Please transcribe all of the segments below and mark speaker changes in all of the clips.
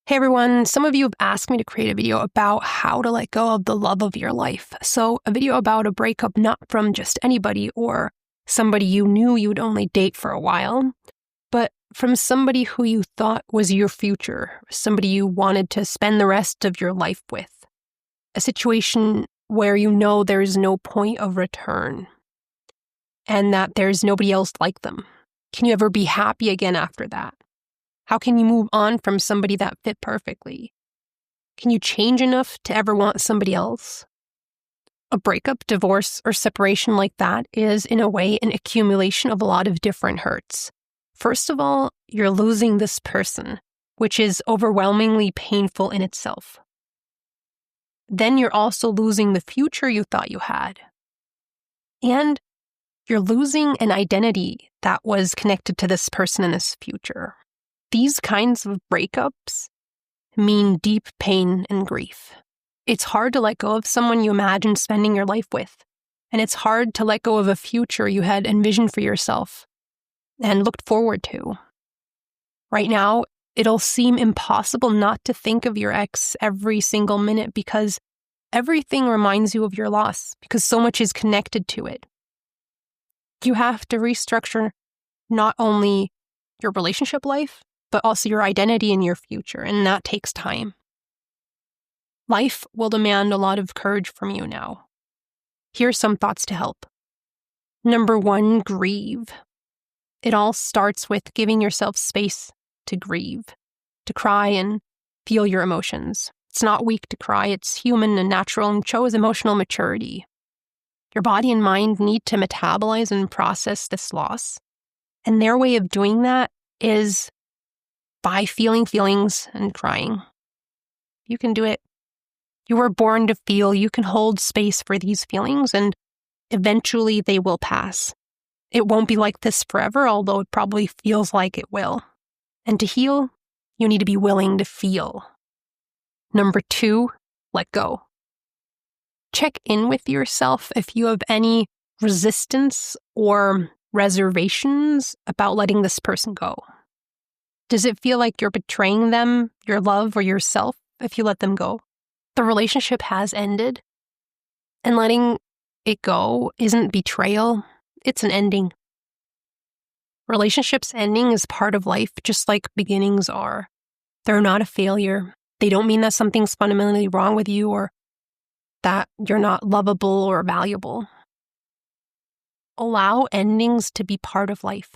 Speaker 1: Hey everyone, some of you have asked me to create a video about how to let go of the love of your life. So a video about a breakup not from just anybody or somebody you knew you'd only date for a while, but from somebody who you thought was your future, somebody you wanted to spend the rest of your life with. A situation where you know there's no point of return and that there's nobody else like them. Can you ever be happy again after that? How can you move on from somebody that fit perfectly? Can you change enough to ever want somebody else? A breakup, divorce, or separation like that is, in a way, an accumulation of a lot of different hurts. First of all, you're losing this person, which is overwhelmingly painful in itself. Then you're also losing the future you thought you had. And you're losing an identity that was connected to this person in this future. These kinds of breakups mean deep pain and grief. It's hard to let go of someone you imagined spending your life with, and it's hard to let go of a future you had envisioned for yourself and looked forward to. Right now, it'll seem impossible not to think of your ex every single minute because everything reminds you of your loss, because so much is connected to it. You have to restructure not only your relationship life, but also your identity and your future, and that takes time. Life will demand a lot of courage from you now. Here are some thoughts to help. Number 1, grieve. It all starts with giving yourself space to grieve, to cry and feel your emotions. It's not weak to cry, it's human and natural and shows emotional maturity. Your body and mind need to metabolize and process this loss, and their way of doing that is by feeling feelings and crying. You can do it. You were born to feel. You can hold space for these feelings, and eventually they will pass. It won't be like this forever, although it probably feels like it will. And to heal, you need to be willing to feel. Number 2, let go. Check in with yourself if you have any resistance or reservations about letting this person go. Does it feel like you're betraying them, your love, or yourself if you let them go? The relationship has ended, and letting it go isn't betrayal, it's an ending. Relationships ending is part of life, just like beginnings are. They're not a failure. They don't mean that something's fundamentally wrong with you or that you're not lovable or valuable. Allow endings to be part of life.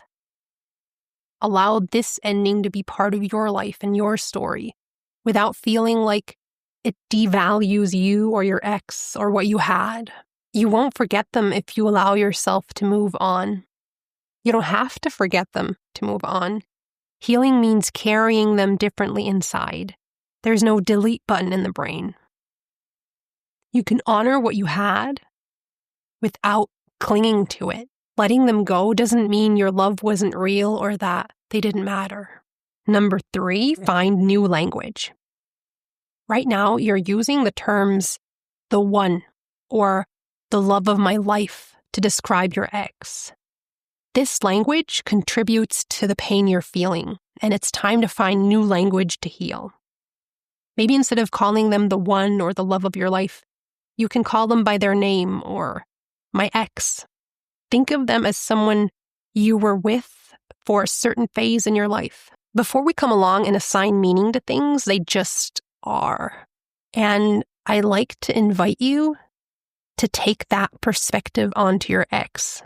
Speaker 1: Allow this ending to be part of your life and your story without feeling like it devalues you or your ex or what you had. You won't forget them if you allow yourself to move on. You don't have to forget them to move on. Healing means carrying them differently inside. There's no delete button in the brain. You can honor what you had without clinging to it. Letting them go doesn't mean your love wasn't real or that they didn't matter. Number 3, find new language. Right now, you're using the terms the one or the love of my life to describe your ex. This language contributes to the pain you're feeling, and it's time to find new language to heal. Maybe instead of calling them the one or the love of your life, you can call them by their name or my ex. Think of them as someone you were with for a certain phase in your life. Before we come along and assign meaning to things, they just are. And I like to invite you to take that perspective onto your ex,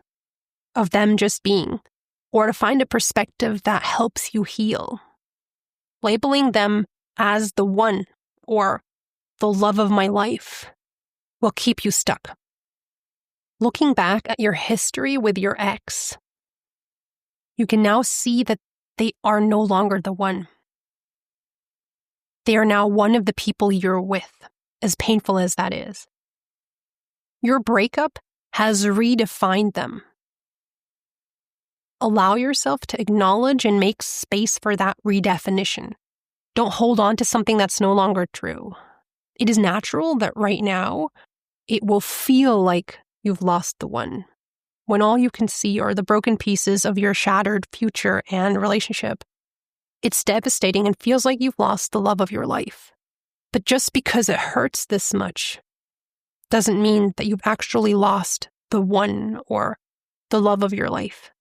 Speaker 1: of them just being, or to find a perspective that helps you heal. Labeling them as the one or the love of my life will keep you stuck. Looking back at your history with your ex, you can now see that they are no longer the one. They are now one of the people you're with, as painful as that is. Your breakup has redefined them. Allow yourself to acknowledge and make space for that redefinition. Don't hold on to something that's no longer true. It is natural that right now it will feel like you've lost the one, when all you can see are the broken pieces of your shattered future and relationship. It's devastating and feels like you've lost the love of your life. But just because it hurts this much doesn't mean that you've actually lost the one or the love of your life.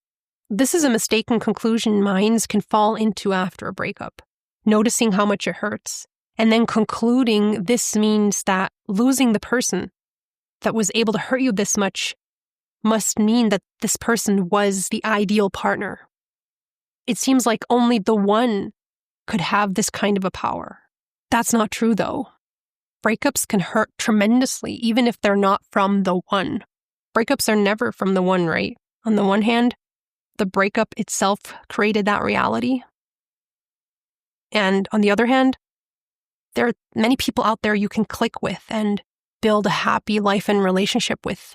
Speaker 1: This is a mistaken conclusion minds can fall into after a breakup, noticing how much it hurts, and then concluding this means that losing the person that was able to hurt you this much must mean that this person was the ideal partner. It seems like only the one could have this kind of a power. That's not true, though. Breakups can hurt tremendously, even if they're not from the one. Breakups are never from the one, right? On the one hand, the breakup itself created that reality. And on the other hand, there are many people out there you can click with and build a happy life and relationship with.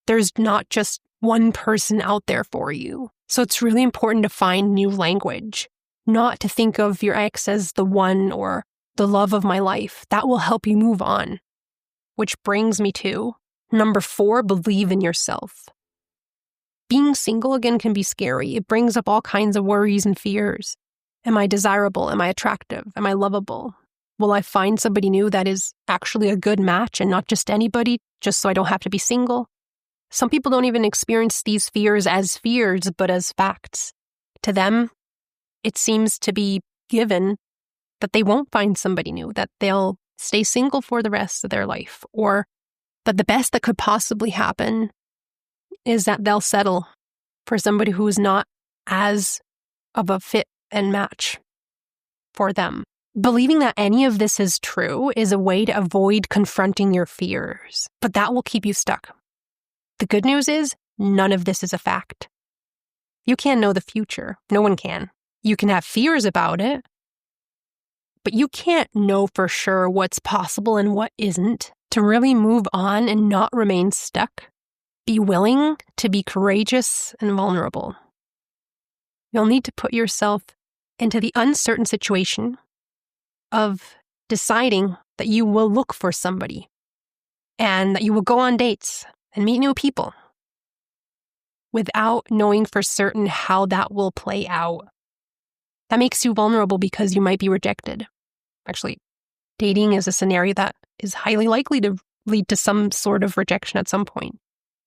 Speaker 1: There's not just one person out there for you. So it's really important to find new language, not to think of your ex as the one or the love of my life. That will help you move on. Which brings me to number 4, believe in yourself. Being single again can be scary. It brings up all kinds of worries and fears. Am I desirable? Am I attractive? Am I lovable? Will I find somebody new that is actually a good match and not just anybody, just so I don't have to be single? Some people don't even experience these fears as fears, but as facts. To them, it seems to be given that they won't find somebody new, that they'll stay single for the rest of their life, or that the best that could possibly happen is that they'll settle for somebody who is not as of a fit and match for them. Believing that any of this is true is a way to avoid confronting your fears, but that will keep you stuck. The good news is, none of this is a fact. You can't know the future. No one can. You can have fears about it, but you can't know for sure what's possible and what isn't. To really move on and not remain stuck, be willing to be courageous and vulnerable. You'll need to put yourself into the uncertain situation of deciding that you will look for somebody and that you will go on dates and meet new people without knowing for certain how that will play out. That makes you vulnerable because you might be rejected. Actually, dating is a scenario that is highly likely to lead to some sort of rejection at some point.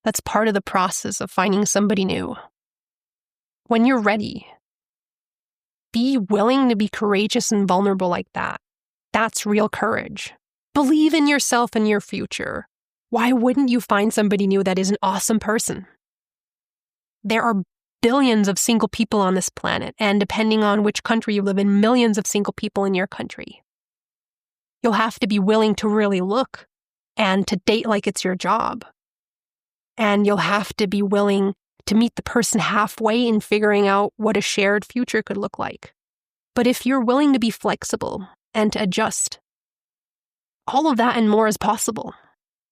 Speaker 1: That's part of the process of finding somebody new. When you're ready, be willing to be courageous and vulnerable like that. That's real courage. Believe in yourself and your future. Why wouldn't you find somebody new that is an awesome person? There are billions of single people on this planet, and depending on which country you live in, millions of single people in your country. You'll have to be willing to really look and to date like it's your job. And you'll have to be willing to meet the person halfway in figuring out what a shared future could look like. But if you're willing to be flexible and to adjust, all of that and more is possible.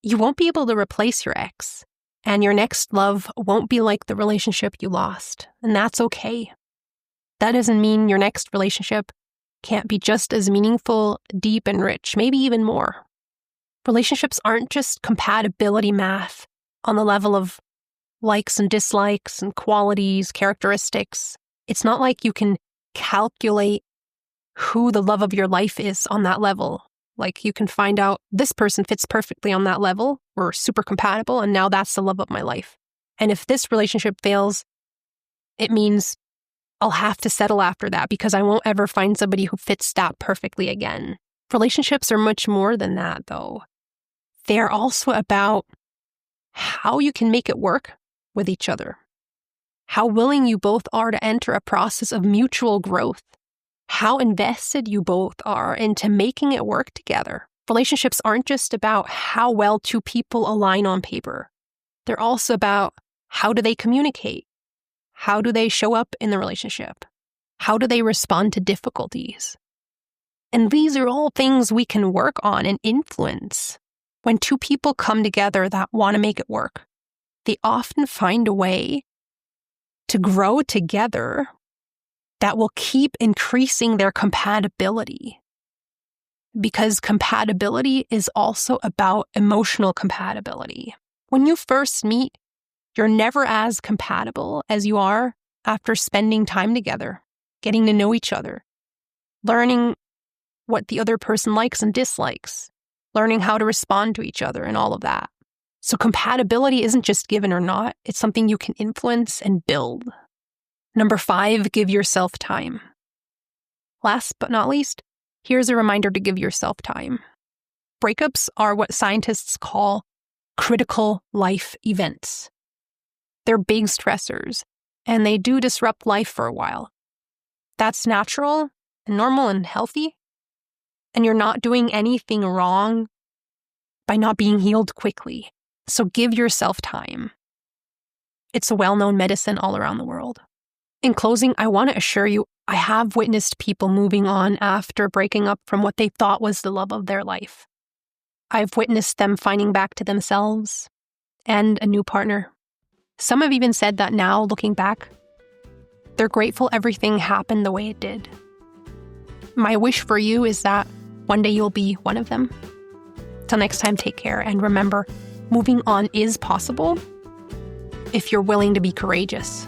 Speaker 1: You won't be able to replace your ex, and your next love won't be like the relationship you lost, and that's okay. That doesn't mean your next relationship can't be just as meaningful, deep, and rich, maybe even more. Relationships aren't just compatibility math on the level of likes and dislikes and qualities, characteristics. It's not like you can calculate who the love of your life is on that level. Like you can find out this person fits perfectly on that level. We're super compatible, and now that's the love of my life. And if this relationship fails, it means I'll have to settle after that because I won't ever find somebody who fits that perfectly again. Relationships are much more than that, though. They're also about how you can make it work with each other, how willing you both are to enter a process of mutual growth, how invested you both are into making it work together. Relationships aren't just about how well two people align on paper. They're also about how do they communicate? How do they show up in the relationship? How do they respond to difficulties? And these are all things we can work on and influence. When two people come together that want to make it work, they often find a way to grow together that will keep increasing their compatibility. Because compatibility is also about emotional compatibility. When you first meet, you're never as compatible as you are after spending time together, getting to know each other, learning what the other person likes and dislikes, learning how to respond to each other and all of that. So compatibility isn't just given or not, it's something you can influence and build. Number 5, give yourself time. Last but not least, here's a reminder to give yourself time. Breakups are what scientists call critical life events. They're big stressors, and they do disrupt life for a while. That's natural and normal and healthy, and you're not doing anything wrong by not being healed quickly. So give yourself time. It's a well-known medicine all around the world. In closing, I want to assure you, I have witnessed people moving on after breaking up from what they thought was the love of their life. I've witnessed them finding back to themselves and a new partner. Some have even said that now, looking back, they're grateful everything happened the way it did. My wish for you is that one day you'll be one of them. Till next time, take care, and remember, moving on is possible if you're willing to be courageous.